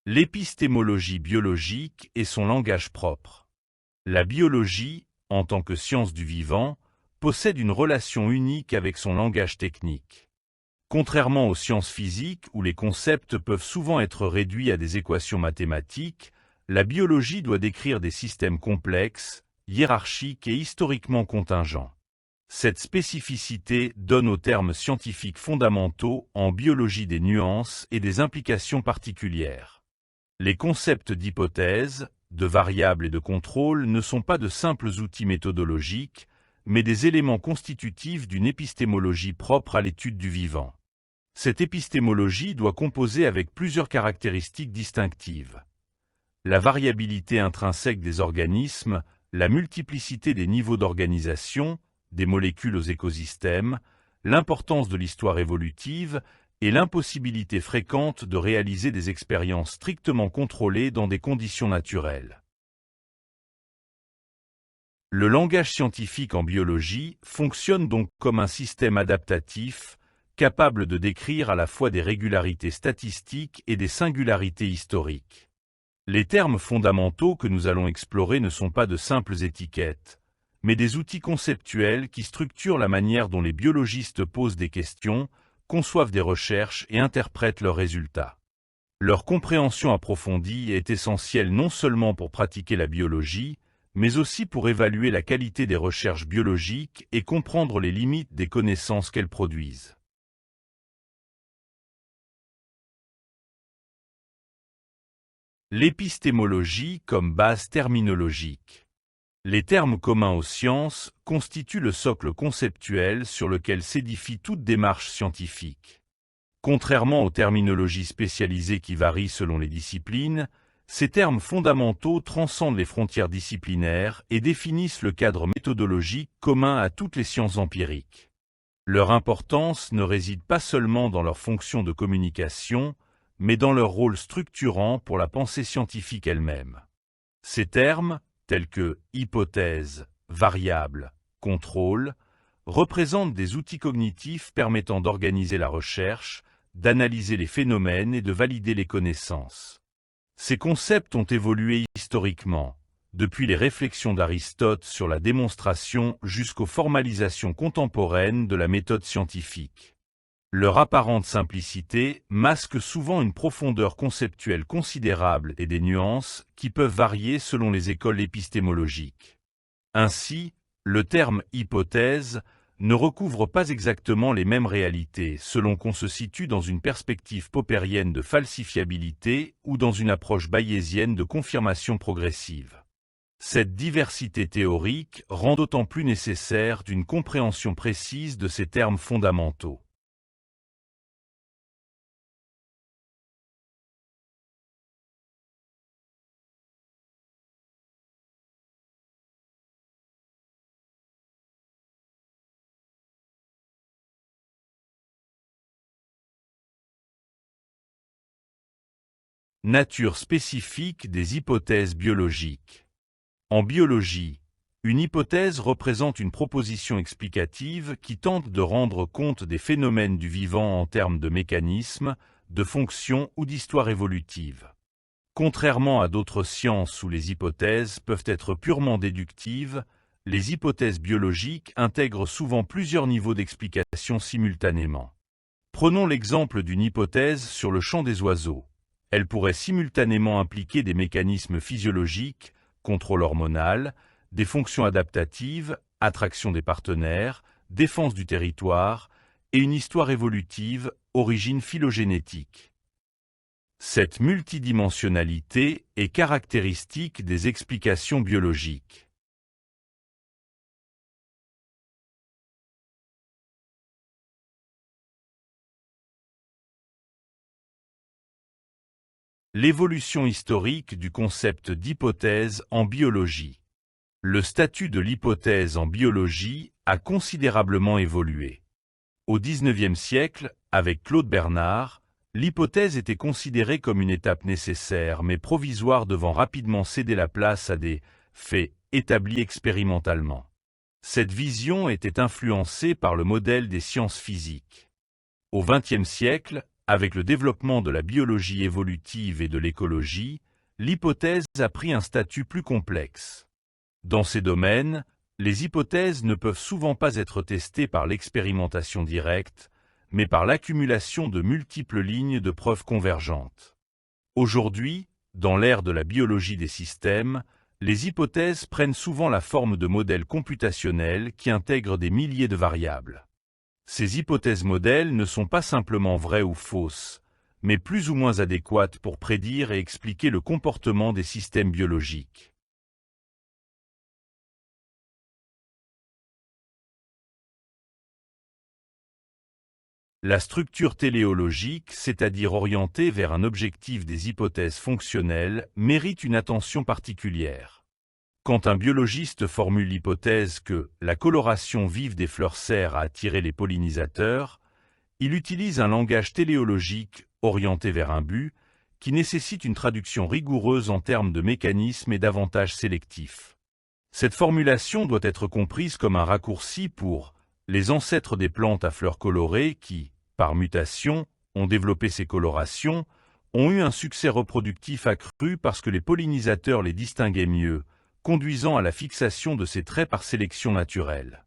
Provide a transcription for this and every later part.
L'épistémologie biologique et son langage propre. La biologie, en tant que science du vivant, possède une relation unique avec son langage technique. Contrairement aux sciences physiques où les concepts peuvent souvent être réduits à des équations mathématiques, la biologie doit décrire des systèmes complexes, hiérarchiques et historiquement contingents. Cette spécificité donne aux termes scientifiques fondamentaux en biologie des nuances et des implications particulières. Les concepts d'hypothèse, de variables et de contrôle ne sont pas de simples outils méthodologiques, mais des éléments constitutifs d'une épistémologie propre à l'étude du vivant. Cette épistémologie doit composer avec plusieurs caractéristiques distinctives. La variabilité intrinsèque des organismes, la multiplicité des niveaux d'organisation, des molécules aux écosystèmes, l'importance de l'histoire évolutive et l'impossibilité fréquente de réaliser des expériences strictement contrôlées dans des conditions naturelles. Le langage scientifique en biologie fonctionne donc comme un système adaptatif, capable de décrire à la fois des régularités statistiques et des singularités historiques. Les termes fondamentaux que nous allons explorer ne sont pas de simples étiquettes, mais des outils conceptuels qui structurent la manière dont les biologistes posent des questions, conçoivent des recherches et interprètent leurs résultats. Leur compréhension approfondie est essentielle non seulement pour pratiquer la biologie, mais aussi pour évaluer la qualité des recherches biologiques et comprendre les limites des connaissances qu'elles produisent. L'épistémologie comme base terminologique. Les termes communs aux sciences constituent le socle conceptuel sur lequel s'édifie toute démarche scientifique. Contrairement aux terminologies spécialisées qui varient selon les disciplines, ces termes fondamentaux transcendent les frontières disciplinaires et définissent le cadre méthodologique commun à toutes les sciences empiriques. Leur importance ne réside pas seulement dans leur fonction de communication, mais dans leur rôle structurant pour la pensée scientifique elle-même. Ces termes, tels que hypothèse, variable, contrôle, représentent des outils cognitifs permettant d'organiser la recherche, d'analyser les phénomènes et de valider les connaissances. Ces concepts ont évolué historiquement, depuis les réflexions d'Aristote sur la démonstration jusqu'aux formalisations contemporaines de la méthode scientifique. Leur apparente simplicité masque souvent une profondeur conceptuelle considérable et des nuances qui peuvent varier selon les écoles épistémologiques. Ainsi, le terme « hypothèse » ne recouvre pas exactement les mêmes réalités selon qu'on se situe dans une perspective poppérienne de falsifiabilité ou dans une approche bayésienne de confirmation progressive. Cette diversité théorique rend d'autant plus nécessaire d'une compréhension précise de ces termes fondamentaux. Nature spécifique des hypothèses biologiques. En biologie, une hypothèse représente une proposition explicative qui tente de rendre compte des phénomènes du vivant en termes de mécanismes, de fonctions ou d'histoire évolutive. Contrairement à d'autres sciences où les hypothèses peuvent être purement déductives, les hypothèses biologiques intègrent souvent plusieurs niveaux d'explication simultanément. Prenons l'exemple d'une hypothèse sur le chant des oiseaux. Elle pourrait simultanément impliquer des mécanismes physiologiques, contrôle hormonal, des fonctions adaptatives, attraction des partenaires, défense du territoire, et une histoire évolutive, origine phylogénétique. Cette multidimensionnalité est caractéristique des explications biologiques. L'évolution historique du concept d'hypothèse en biologie. Le statut de l'hypothèse en biologie a considérablement évolué. Au XIXe siècle, avec Claude Bernard, l'hypothèse était considérée comme une étape nécessaire mais provisoire devant rapidement céder la place à des faits établis expérimentalement. Cette vision était influencée par le modèle des sciences physiques. Au XXe siècle, avec le développement de la biologie évolutive et de l'écologie, l'hypothèse a pris un statut plus complexe. Dans ces domaines, les hypothèses ne peuvent souvent pas être testées par l'expérimentation directe, mais par l'accumulation de multiples lignes de preuves convergentes. Aujourd'hui, dans l'ère de la biologie des systèmes, les hypothèses prennent souvent la forme de modèles computationnels qui intègrent des milliers de variables. Ces hypothèses modèles ne sont pas simplement vraies ou fausses, mais plus ou moins adéquates pour prédire et expliquer le comportement des systèmes biologiques. La structure téléologique, c'est-à-dire orientée vers un objectif des hypothèses fonctionnelles, mérite une attention particulière. Quand un biologiste formule l'hypothèse que la coloration vive des fleurs sert à attirer les pollinisateurs, il utilise un langage téléologique orienté vers un but qui nécessite une traduction rigoureuse en termes de mécanismes et d'avantages sélectifs. Cette formulation doit être comprise comme un raccourci pour les ancêtres des plantes à fleurs colorées qui, par mutation, ont développé ces colorations, ont eu un succès reproductif accru parce que les pollinisateurs les distinguaient mieux, conduisant à la fixation de ces traits par sélection naturelle.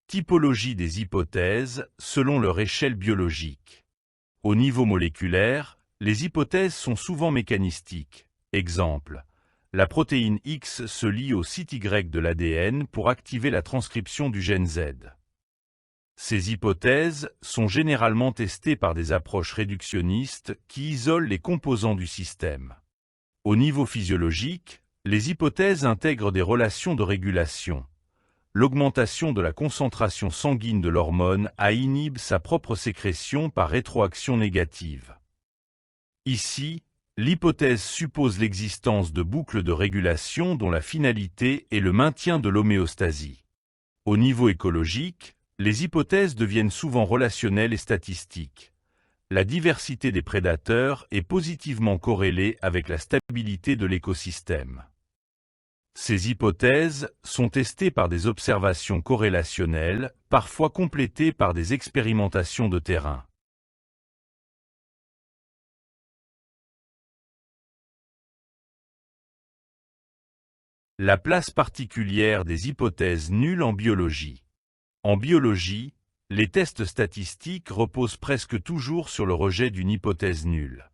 Typologie des hypothèses selon leur échelle biologique. Au niveau moléculaire, les hypothèses sont souvent mécanistiques. Exemple, la protéine X se lie au site Y de l'ADN pour activer la transcription du gène Z. Ces hypothèses sont généralement testées par des approches réductionnistes qui isolent les composants du système. Au niveau physiologique, les hypothèses intègrent des relations de régulation. L'augmentation de la concentration sanguine de l'hormone A inhibe sa propre sécrétion par rétroaction négative. Ici, l'hypothèse suppose l'existence de boucles de régulation dont la finalité est le maintien de l'homéostasie. Au niveau écologique, les hypothèses deviennent souvent relationnelles et statistiques. La diversité des prédateurs est positivement corrélée avec la stabilité de l'écosystème. Ces hypothèses sont testées par des observations corrélationnelles, parfois complétées par des expérimentations de terrain. La place particulière des hypothèses nulles en biologie. En biologie, les tests statistiques reposent presque toujours sur le rejet d'une hypothèse nulle.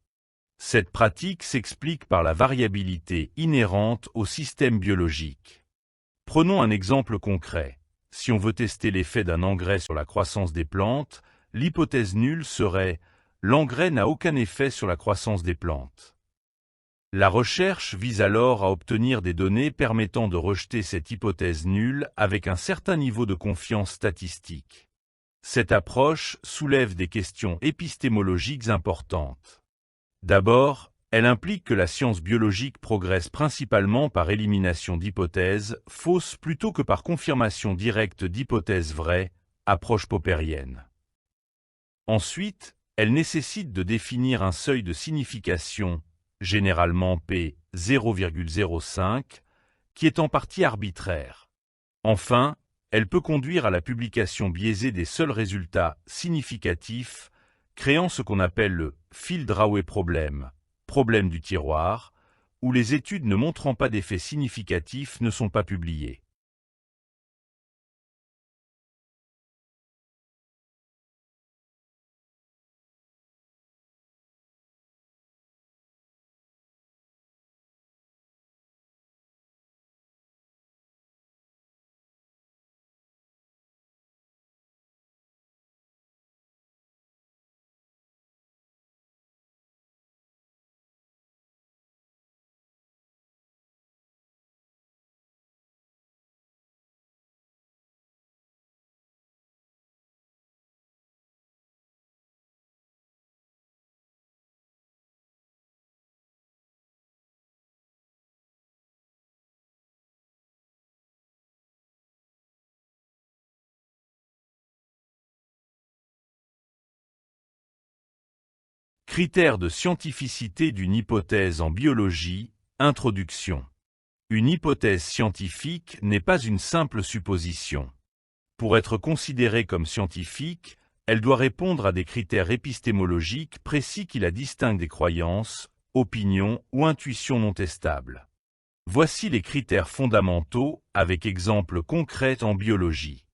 Cette pratique s'explique par la variabilité inhérente au système biologique. Prenons un exemple concret. Si on veut tester l'effet d'un engrais sur la croissance des plantes, l'hypothèse nulle serait « l'engrais n'a aucun effet sur la croissance des plantes ». La recherche vise alors à obtenir des données permettant de rejeter cette hypothèse nulle avec un certain niveau de confiance statistique. Cette approche soulève des questions épistémologiques importantes. D'abord, elle implique que la science biologique progresse principalement par élimination d'hypothèses fausses plutôt que par confirmation directe d'hypothèses vraies, approche poppérienne. Ensuite, elle nécessite de définir un seuil de signification, généralement P 0,05, qui est en partie arbitraire. Enfin, elle peut conduire à la publication biaisée des seuls résultats significatifs, créant ce qu'on appelle le Field-Drawey problème, problème du tiroir, où les études ne montrant pas d'effet significatif ne sont pas publiées. Critères de scientificité d'une hypothèse en biologie, introduction. Une hypothèse scientifique n'est pas une simple supposition. Pour être considérée comme scientifique, elle doit répondre à des critères épistémologiques précis qui la distinguent des croyances, opinions ou intuitions non testables. Voici les critères fondamentaux avec exemples concrets en biologie.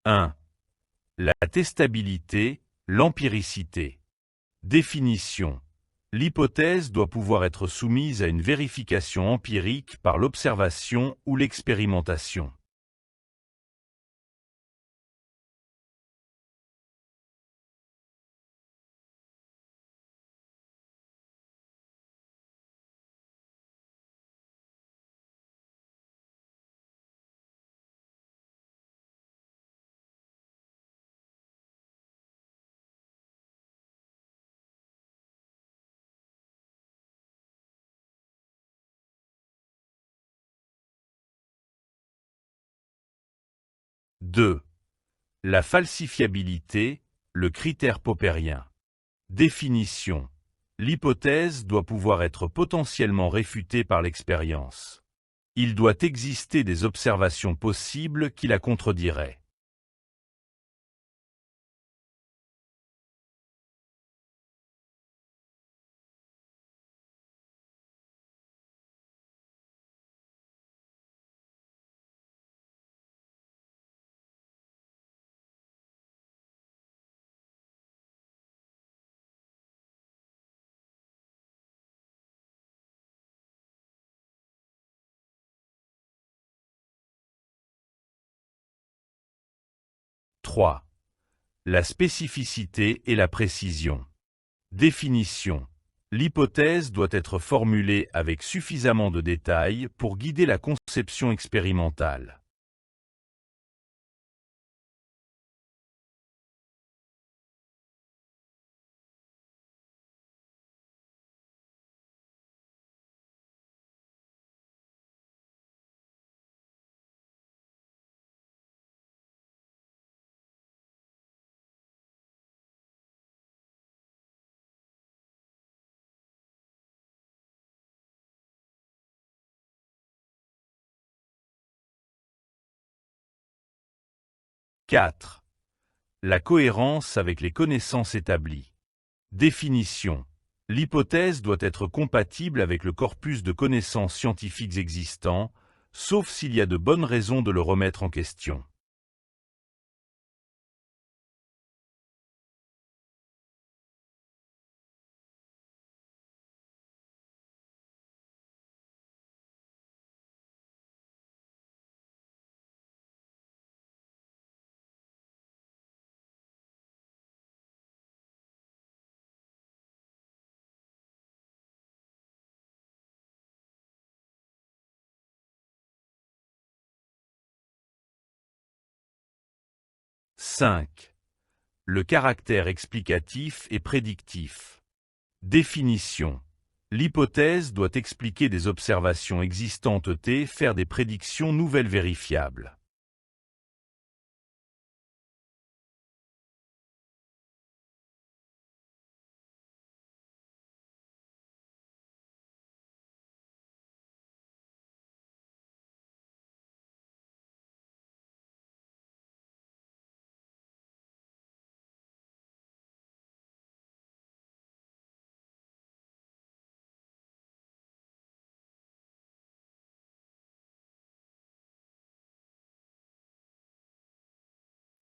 « 1. La testabilité, l'empiricité. Définition. L'hypothèse doit pouvoir être soumise à une vérification empirique par l'observation ou l'expérimentation. « 2. La falsifiabilité, le critère popperien. Définition. L'hypothèse doit pouvoir être potentiellement réfutée par l'expérience. Il doit exister des observations possibles qui la contrediraient. « 3. La spécificité et la précision. Définition. L'hypothèse doit être formulée avec suffisamment de détails pour guider la conception expérimentale. « 4. La cohérence avec les connaissances établies. Définition. L'hypothèse doit être compatible avec le corpus de connaissances scientifiques existants, sauf s'il y a de bonnes raisons de le remettre en question. « 5. Le caractère explicatif et prédictif. Définition. L'hypothèse doit expliquer des observations existantes t faire des prédictions nouvelles vérifiables.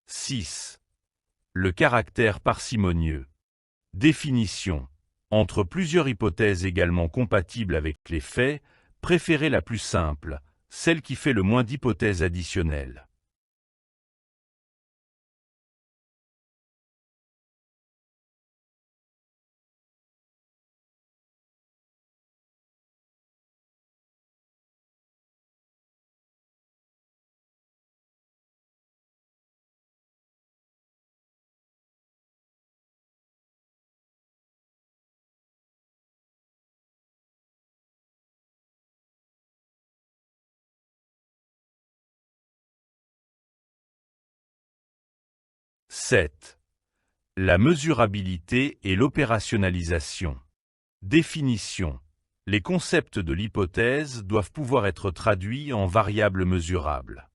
« 6. Le caractère parcimonieux. Définition. Entre plusieurs hypothèses également compatibles avec les faits, préférez la plus simple, celle qui fait le moins d'hypothèses additionnelles. 7. La mesurabilité et l'opérationnalisation. Définition. Les concepts de l'hypothèse doivent pouvoir être traduits en variables mesurables.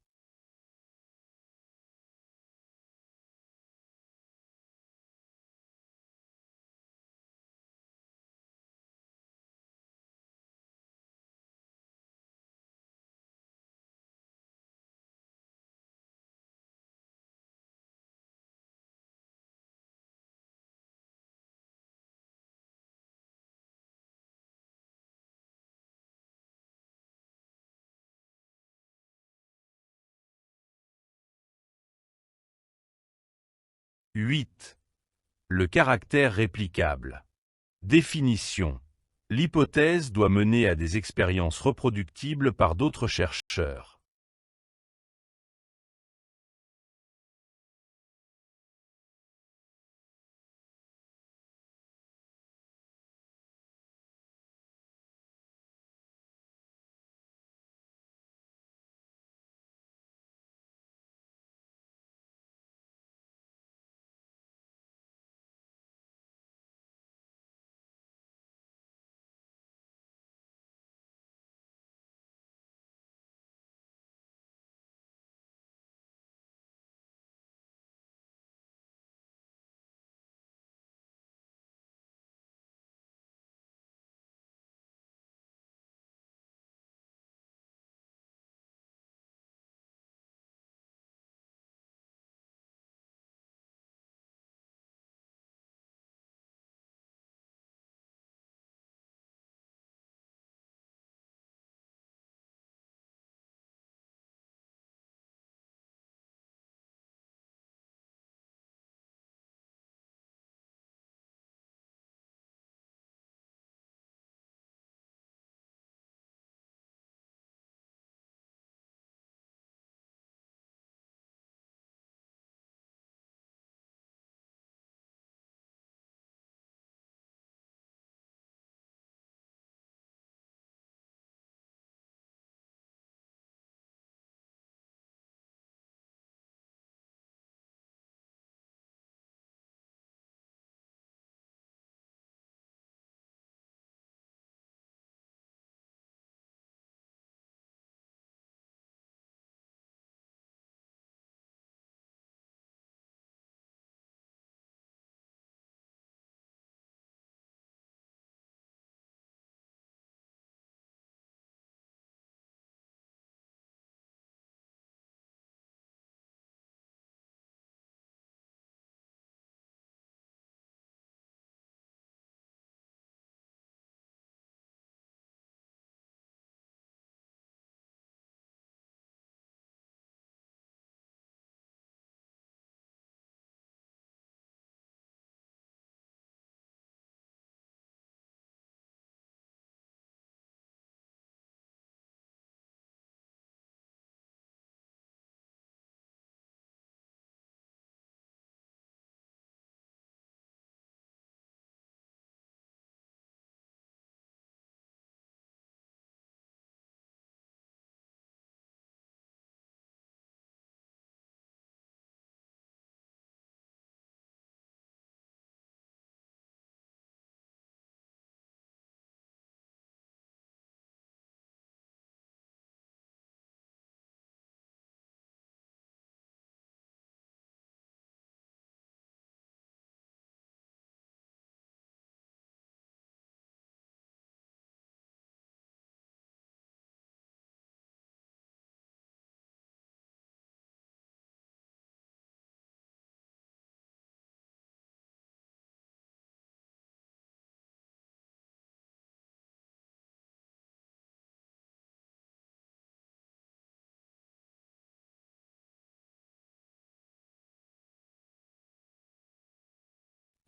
« 8. Le caractère réplicable. Définition. L'hypothèse doit mener à des expériences reproductibles par d'autres chercheurs.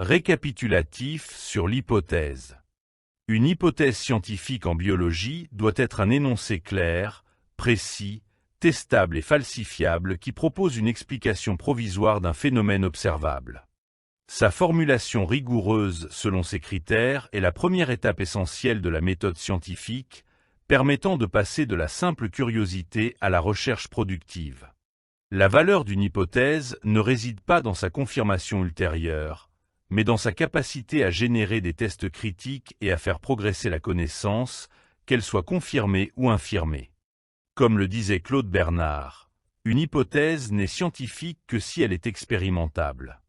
Récapitulatif sur l'hypothèse. Une hypothèse scientifique en biologie doit être un énoncé clair, précis, testable et falsifiable qui propose une explication provisoire d'un phénomène observable. Sa formulation rigoureuse selon ces critères est la première étape essentielle de la méthode scientifique, permettant de passer de la simple curiosité à la recherche productive. La valeur d'une hypothèse ne réside pas dans sa confirmation ultérieure, mais dans sa capacité à générer des tests critiques et à faire progresser la connaissance, qu'elle soit confirmée ou infirmée. Comme le disait Claude Bernard, une hypothèse n'est scientifique que si elle est expérimentable.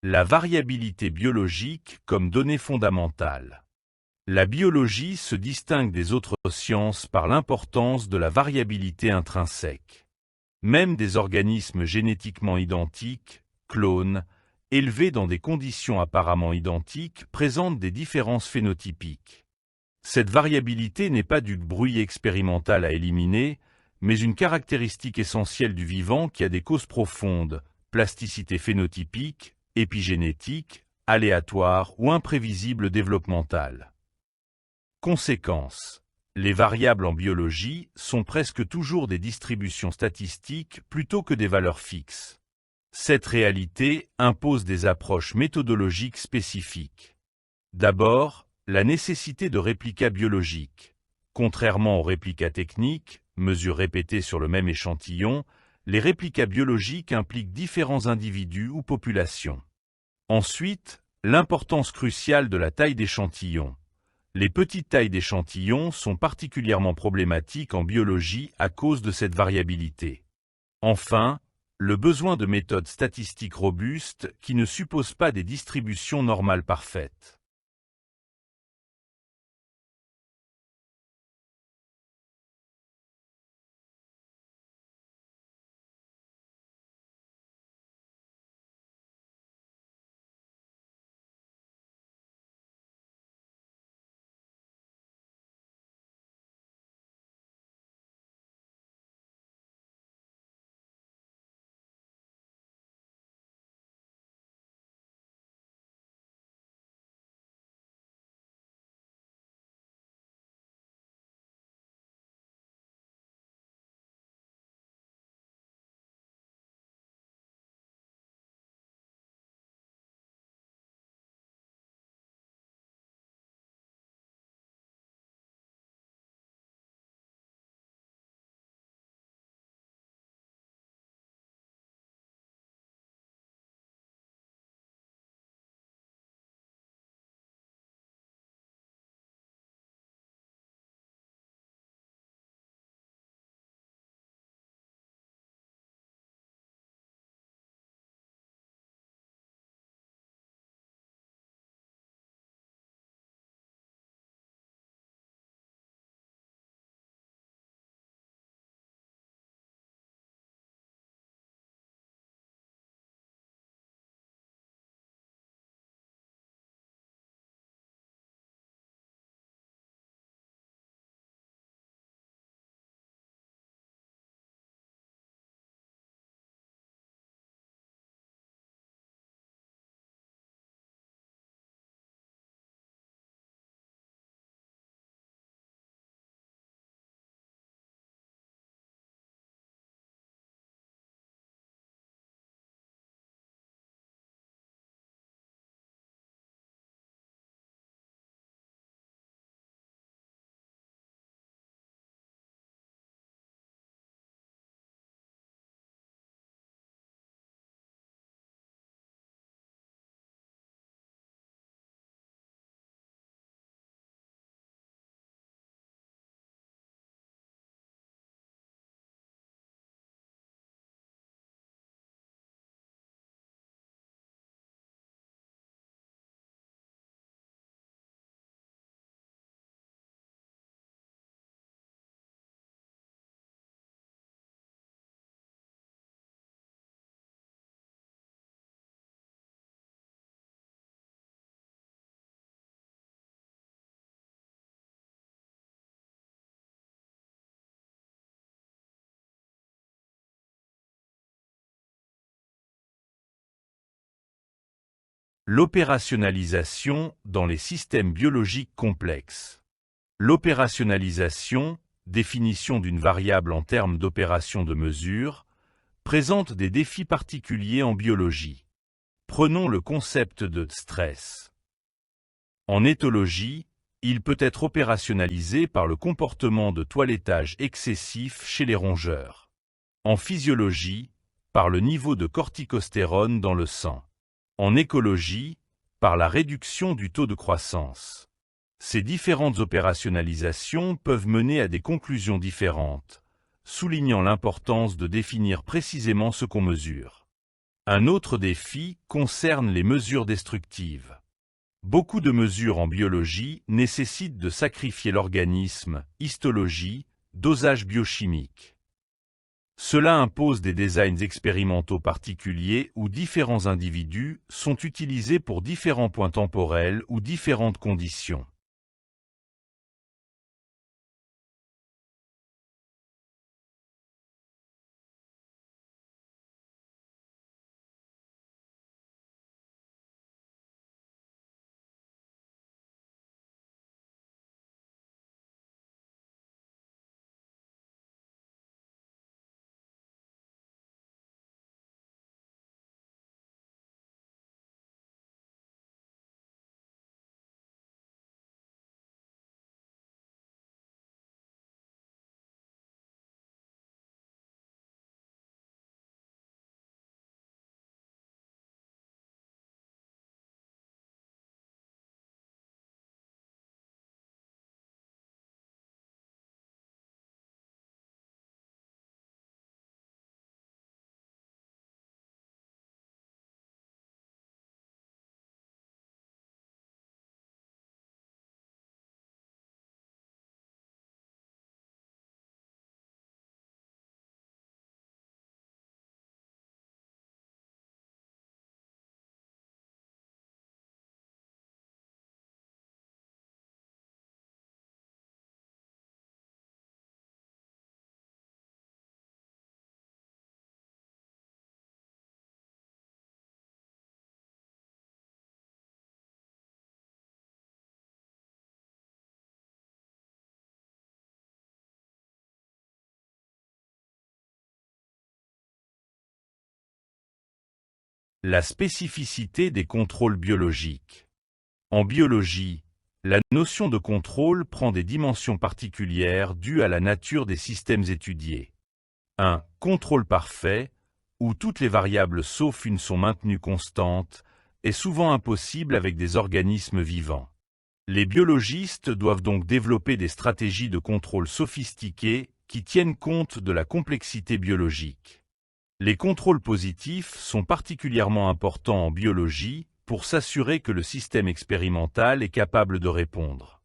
La variabilité biologique comme donnée fondamentale. La biologie se distingue des autres sciences par l'importance de la variabilité intrinsèque. Même des organismes génétiquement identiques, clones, élevés dans des conditions apparemment identiques, présentent des différences phénotypiques. Cette variabilité n'est pas du bruit expérimental à éliminer, mais une caractéristique essentielle du vivant qui a des causes profondes, plasticité phénotypique, épigénétique, aléatoire ou imprévisible développementale. Conséquence. Les variables en biologie sont presque toujours des distributions statistiques plutôt que des valeurs fixes. Cette réalité impose des approches méthodologiques spécifiques. D'abord, la nécessité de réplicas biologiques. Contrairement aux réplicas techniques, mesures répétées sur le même échantillon, les réplicas biologiques impliquent différents individus ou populations. Ensuite, l'importance cruciale de la taille d'échantillon. Les petites tailles d'échantillons sont particulièrement problématiques en biologie à cause de cette variabilité. Enfin, le besoin de méthodes statistiques robustes qui ne supposent pas des distributions normales parfaites. L'opérationnalisation dans les systèmes biologiques complexes. L'opérationnalisation, définition d'une variable en termes d'opération de mesure, présente des défis particuliers en biologie. Prenons le concept de stress. En éthologie, il peut être opérationnalisé par le comportement de toilettage excessif chez les rongeurs. En physiologie, par le niveau de corticostérone dans le sang. En écologie, par la réduction du taux de croissance. Ces différentes opérationnalisations peuvent mener à des conclusions différentes, soulignant l'importance de définir précisément ce qu'on mesure. Un autre défi concerne les mesures destructives. Beaucoup de mesures en biologie nécessitent de sacrifier l'organisme, histologie, dosage biochimique. Cela impose des designs expérimentaux particuliers où différents individus sont utilisés pour différents points temporels ou différentes conditions. La spécificité des contrôles biologiques. En biologie, la notion de contrôle prend des dimensions particulières dues à la nature des systèmes étudiés. Un contrôle parfait, où toutes les variables sauf une sont maintenues constantes, est souvent impossible avec des organismes vivants. Les biologistes doivent donc développer des stratégies de contrôle sophistiquées qui tiennent compte de la complexité biologique. Les contrôles positifs sont particulièrement importants en biologie pour s'assurer que le système expérimental est capable de répondre.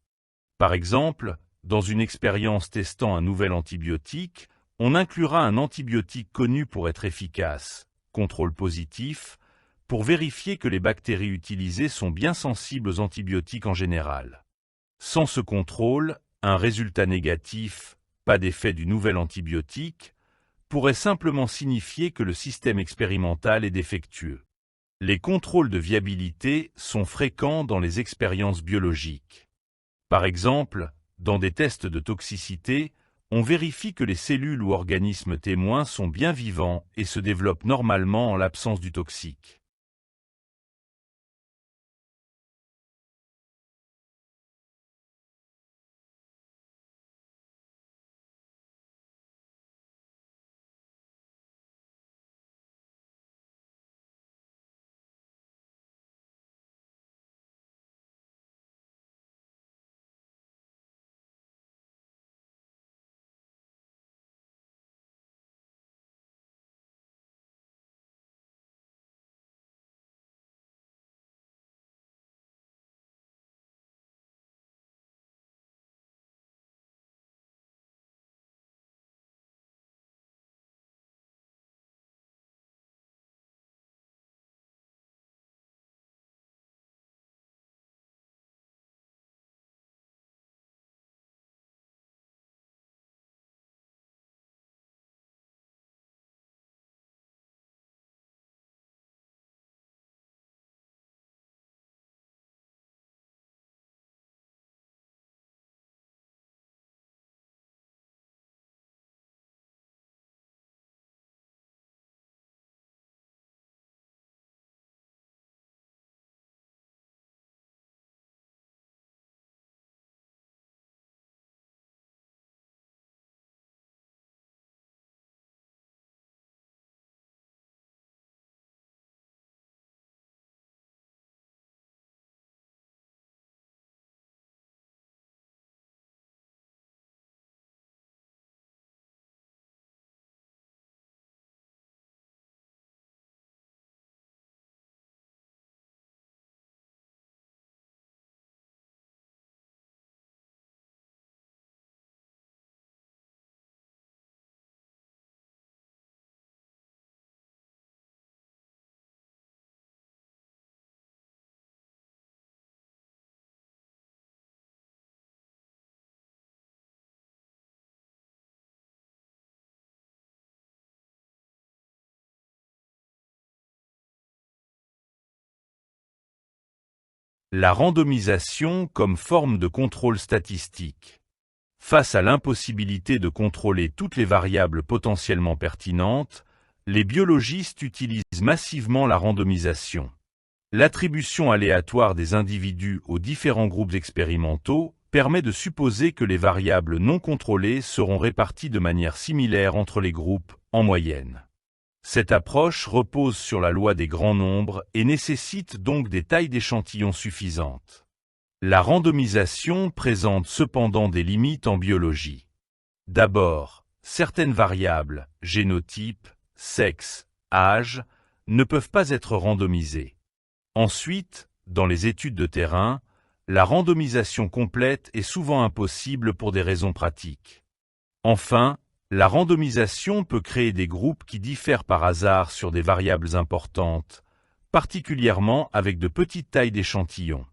Par exemple, dans une expérience testant un nouvel antibiotique, on inclura un antibiotique connu pour être efficace, contrôle positif, pour vérifier que les bactéries utilisées sont bien sensibles aux antibiotiques en général. Sans ce contrôle, un résultat négatif, pas d'effet du nouvel antibiotique, pourrait simplement signifier que le système expérimental est défectueux. Les contrôles de viabilité sont fréquents dans les expériences biologiques. Par exemple, dans des tests de toxicité, on vérifie que les cellules ou organismes témoins sont bien vivants et se développent normalement en l'absence du toxique. La randomisation comme forme de contrôle statistique. Face à l'impossibilité de contrôler toutes les variables potentiellement pertinentes, les biologistes utilisent massivement la randomisation. L'attribution aléatoire des individus aux différents groupes expérimentaux permet de supposer que les variables non contrôlées seront réparties de manière similaire entre les groupes, en moyenne. Cette approche repose sur la loi des grands nombres et nécessite donc des tailles d'échantillons suffisantes. La randomisation présente cependant des limites en biologie. D'abord, certaines variables, génotype, sexe, âge, ne peuvent pas être randomisées. Ensuite, dans les études de terrain, la randomisation complète est souvent impossible pour des raisons pratiques. Enfin, la randomisation peut créer des groupes qui diffèrent par hasard sur des variables importantes, particulièrement avec de petites tailles d'échantillons.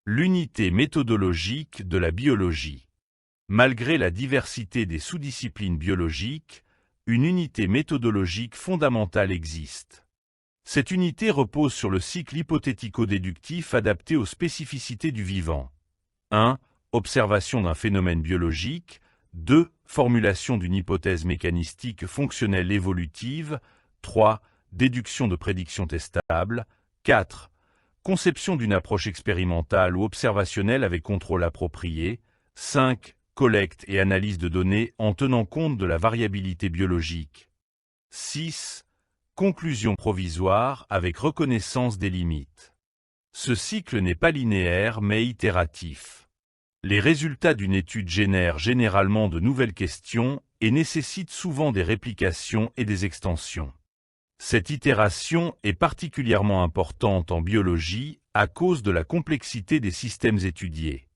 L'unité méthodologique de la biologie. Malgré la diversité des sous-disciplines biologiques, une unité méthodologique fondamentale existe. Cette unité repose sur le cycle hypothético-déductif adapté aux spécificités du vivant. 1. Observation d'un phénomène biologique. 2. Formulation d'une hypothèse mécanistique fonctionnelle évolutive. 3. Déduction de prédictions testables. 4. Conception d'une approche expérimentale ou observationnelle avec contrôle approprié. 5. Collecte et analyse de données en tenant compte de la variabilité biologique. 6. Conclusion provisoire avec reconnaissance des limites. Ce cycle n'est pas linéaire mais itératif. Les résultats d'une étude génèrent généralement de nouvelles questions et nécessitent souvent des réplications et des extensions. Cette itération est particulièrement importante en biologie à cause de la complexité des systèmes étudiés.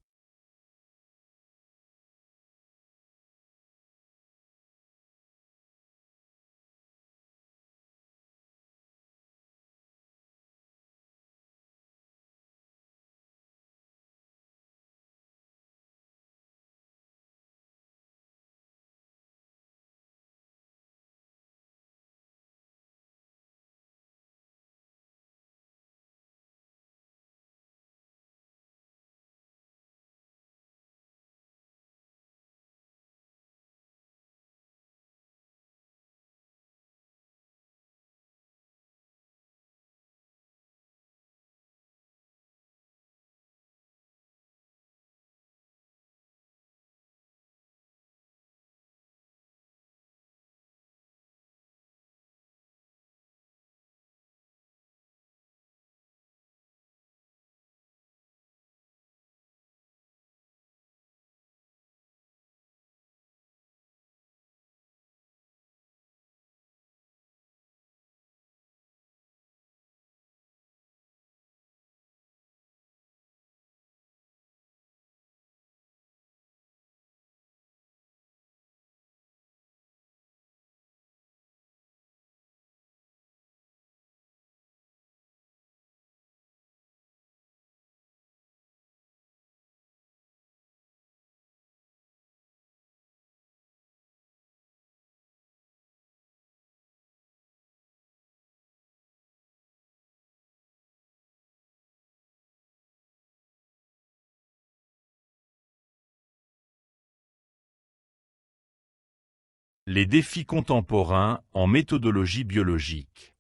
Les défis contemporains en méthodologie biologique.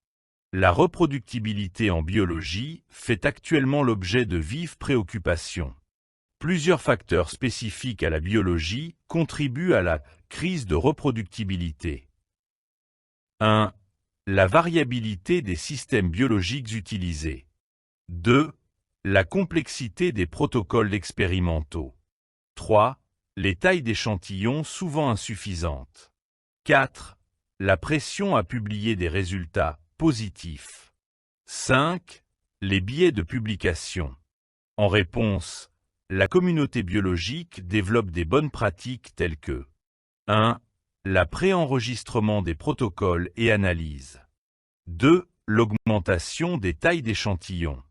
La reproductibilité en biologie fait actuellement l'objet de vives préoccupations. Plusieurs facteurs spécifiques à la biologie contribuent à la crise de reproductibilité. 1. La variabilité des systèmes biologiques utilisés. 2. La complexité des protocoles expérimentaux. 3. Les tailles d'échantillons souvent insuffisantes. 4. La pression à publier des résultats positifs. 5. Les biais de publication. En réponse, la communauté biologique développe des bonnes pratiques telles que 1. La préenregistrement des protocoles et analyses. 2. L'augmentation des tailles d'échantillons.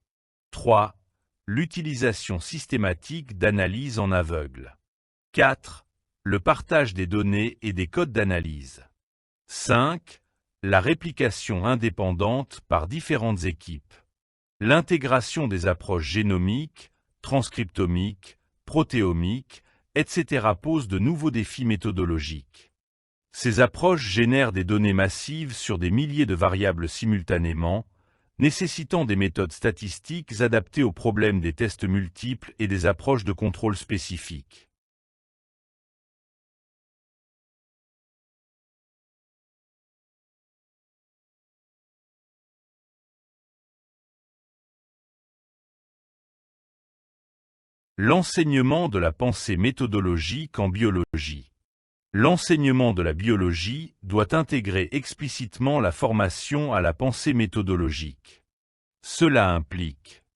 3. L'utilisation systématique d'analyses en aveugle. 4. Le partage des données et des codes d'analyse. 5. La réplication indépendante par différentes équipes. L'intégration des approches génomiques, transcriptomiques, protéomiques, etc. pose de nouveaux défis méthodologiques. Ces approches génèrent des données massives sur des milliers de variables simultanément, nécessitant des méthodes statistiques adaptées aux problèmes des tests multiples et des approches de contrôle spécifiques. L'enseignement de la pensée méthodologique en biologie. L'enseignement de la biologie doit intégrer explicitement la formation à la pensée méthodologique. Cela implique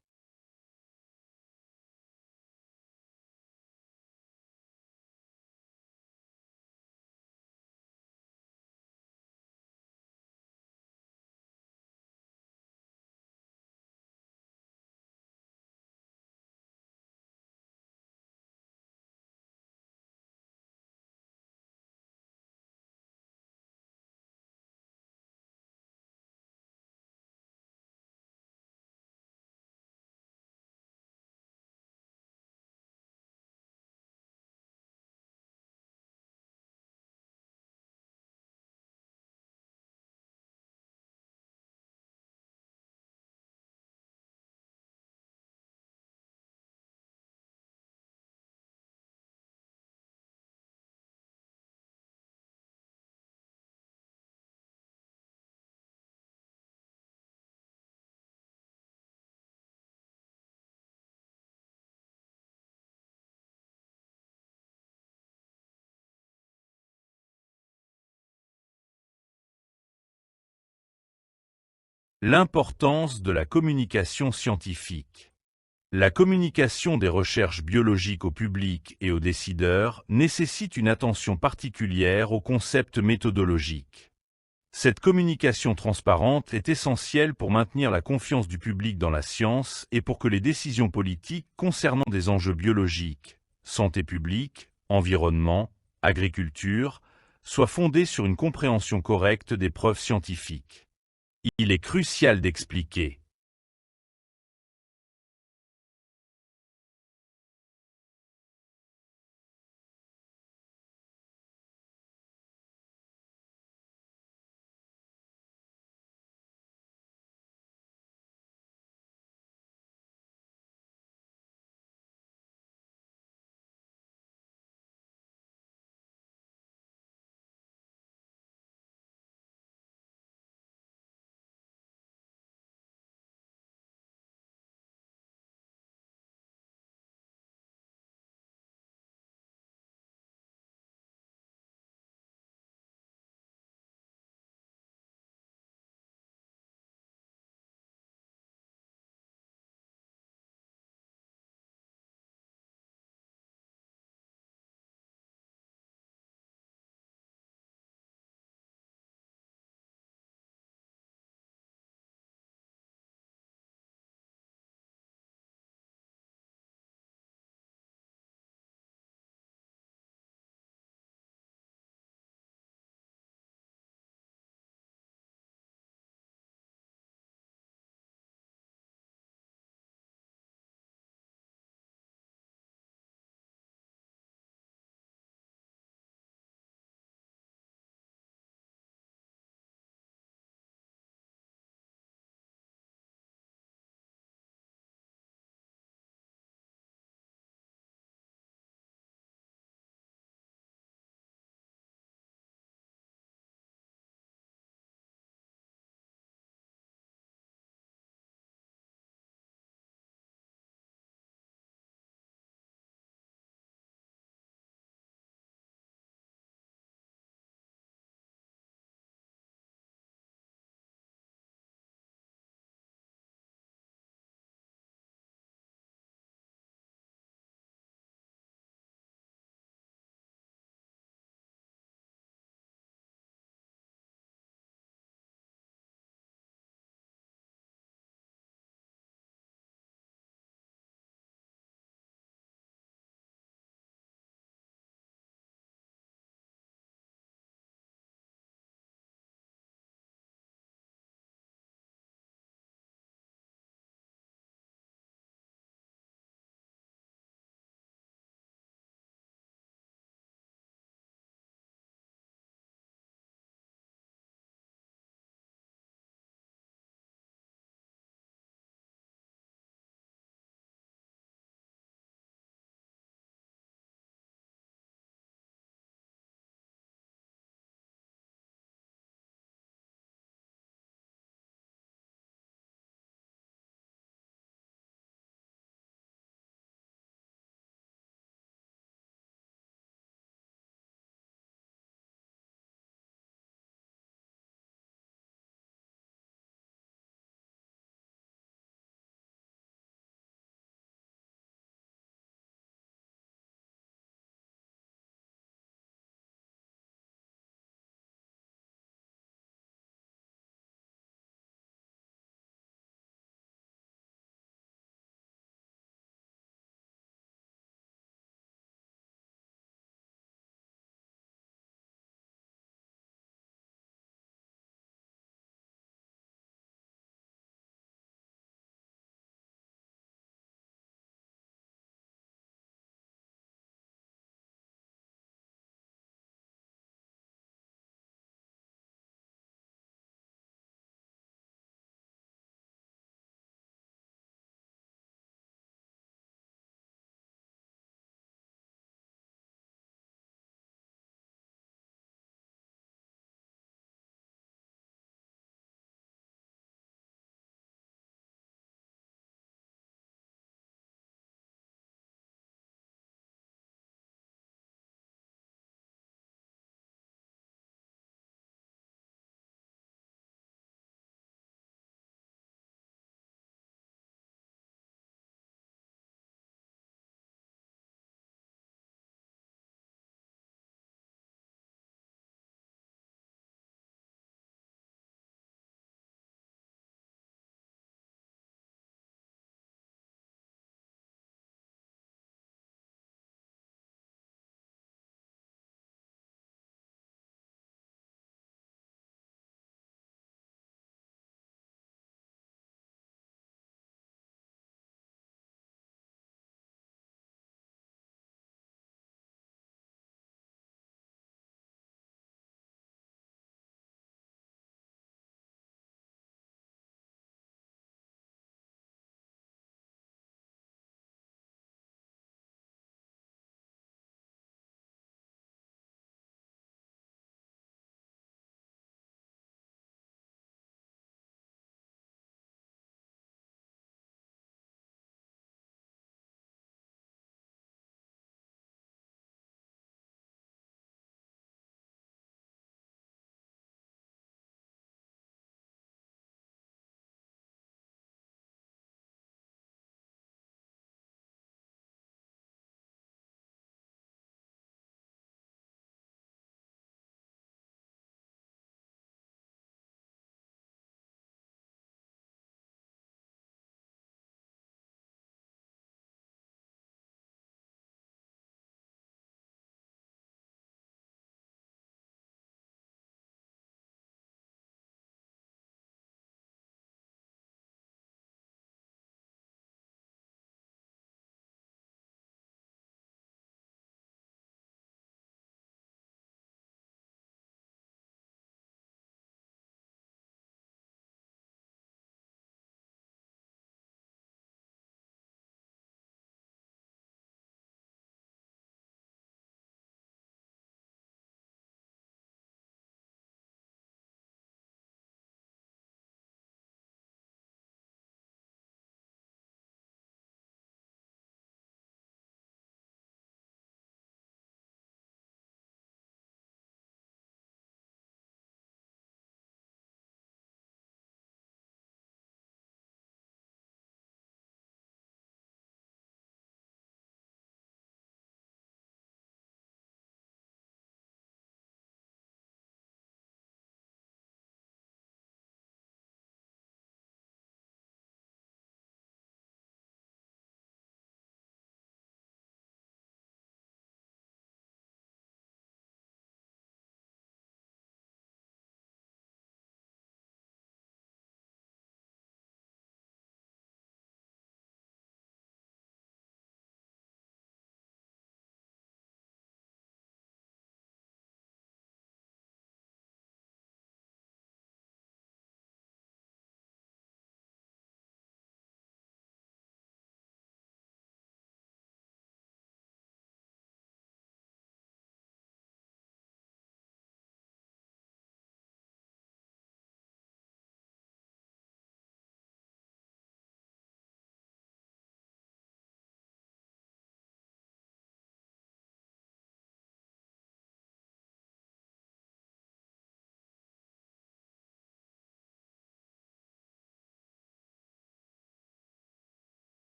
l'importance de la communication scientifique. La communication des recherches biologiques au public et aux décideurs nécessite une attention particulière aux concepts méthodologiques. Cette communication transparente est essentielle pour maintenir la confiance du public dans la science et pour que les décisions politiques concernant des enjeux biologiques, santé publique, environnement, agriculture, soient fondées sur une compréhension correcte des preuves scientifiques. Il est crucial d'expliquer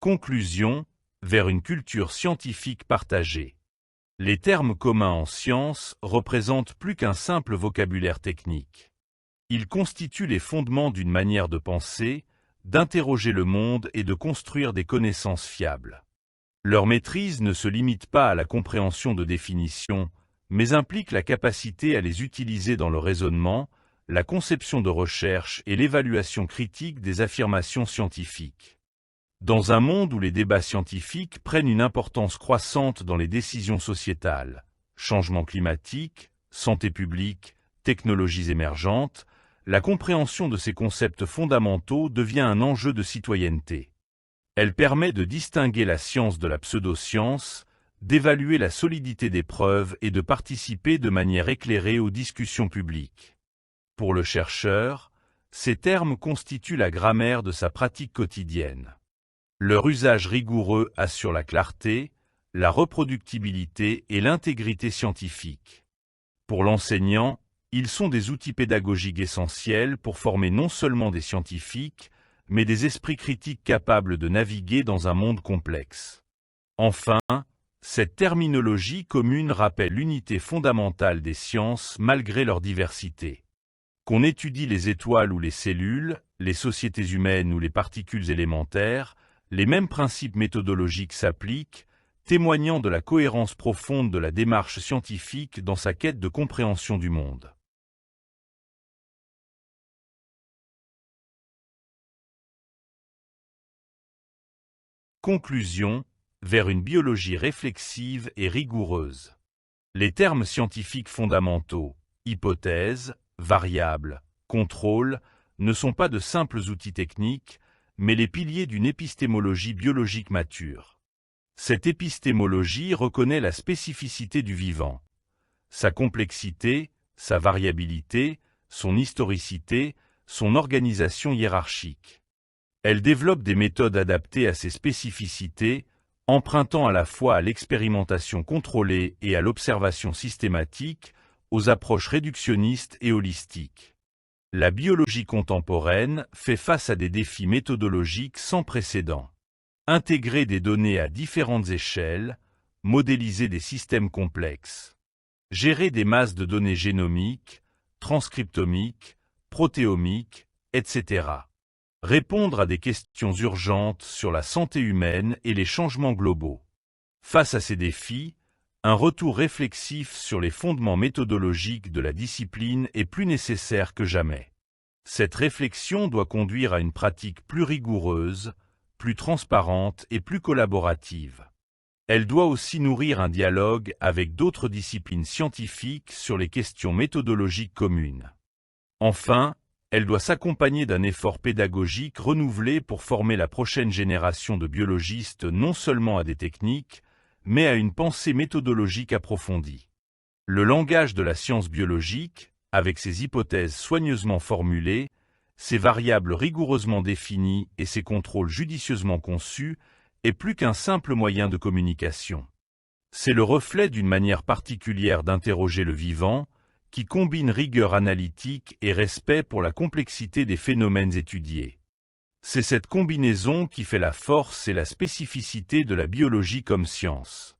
Conclusion, vers une culture scientifique partagée. Les termes communs en sciences représentent plus qu'un simple vocabulaire technique. Ils constituent les fondements d'une manière de penser, d'interroger le monde et de construire des connaissances fiables. Leur maîtrise ne se limite pas à la compréhension de définitions, mais implique la capacité à les utiliser dans le raisonnement, la conception de recherche et l'évaluation critique des affirmations scientifiques. Dans un monde où les débats scientifiques prennent une importance croissante dans les décisions sociétales, changement climatique, santé publique, technologies émergentes, la compréhension de ces concepts fondamentaux devient un enjeu de citoyenneté. Elle permet de distinguer la science de la pseudo-science, d'évaluer la solidité des preuves et de participer de manière éclairée aux discussions publiques. Pour le chercheur, ces termes constituent la grammaire de sa pratique quotidienne. Leur usage rigoureux assure la clarté, la reproductibilité et l'intégrité scientifique. Pour l'enseignant, ils sont des outils pédagogiques essentiels pour former non seulement des scientifiques, mais des esprits critiques capables de naviguer dans un monde complexe. Enfin, cette terminologie commune rappelle l'unité fondamentale des sciences malgré leur diversité. Qu'on étudie les étoiles ou les cellules, les sociétés humaines ou les particules élémentaires, les mêmes principes méthodologiques s'appliquent, témoignant de la cohérence profonde de la démarche scientifique dans sa quête de compréhension du monde. Conclusion, vers une biologie réflexive et rigoureuse. Les termes scientifiques fondamentaux, hypothèse, variable, contrôle, ne sont pas de simples outils techniques, mais les piliers d'une épistémologie biologique mature. Cette épistémologie reconnaît la spécificité du vivant, sa complexité, sa variabilité, son historicité, son organisation hiérarchique. Elle développe des méthodes adaptées à ces spécificités, empruntant à la fois à l'expérimentation contrôlée et à l'observation systématique, aux approches réductionnistes et holistiques. La biologie contemporaine fait face à des défis méthodologiques sans précédent. Intégrer des données à différentes échelles, modéliser des systèmes complexes, gérer des masses de données génomiques, transcriptomiques, protéomiques, etc. Répondre à des questions urgentes sur la santé humaine et les changements globaux. Face à ces défis, un retour réflexif sur les fondements méthodologiques de la discipline est plus nécessaire que jamais. Cette réflexion doit conduire à une pratique plus rigoureuse, plus transparente et plus collaborative. Elle doit aussi nourrir un dialogue avec d'autres disciplines scientifiques sur les questions méthodologiques communes. Enfin, elle doit s'accompagner d'un effort pédagogique renouvelé pour former la prochaine génération de biologistes non seulement à des techniques, mais à une pensée méthodologique approfondie. Le langage de la science biologique, avec ses hypothèses soigneusement formulées, ses variables rigoureusement définies et ses contrôles judicieusement conçus, est plus qu'un simple moyen de communication. C'est le reflet d'une manière particulière d'interroger le vivant, qui combine rigueur analytique et respect pour la complexité des phénomènes étudiés. C'est cette combinaison qui fait la force et la spécificité de la biologie comme science.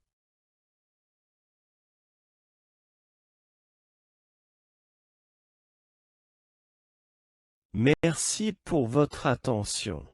Merci pour votre attention.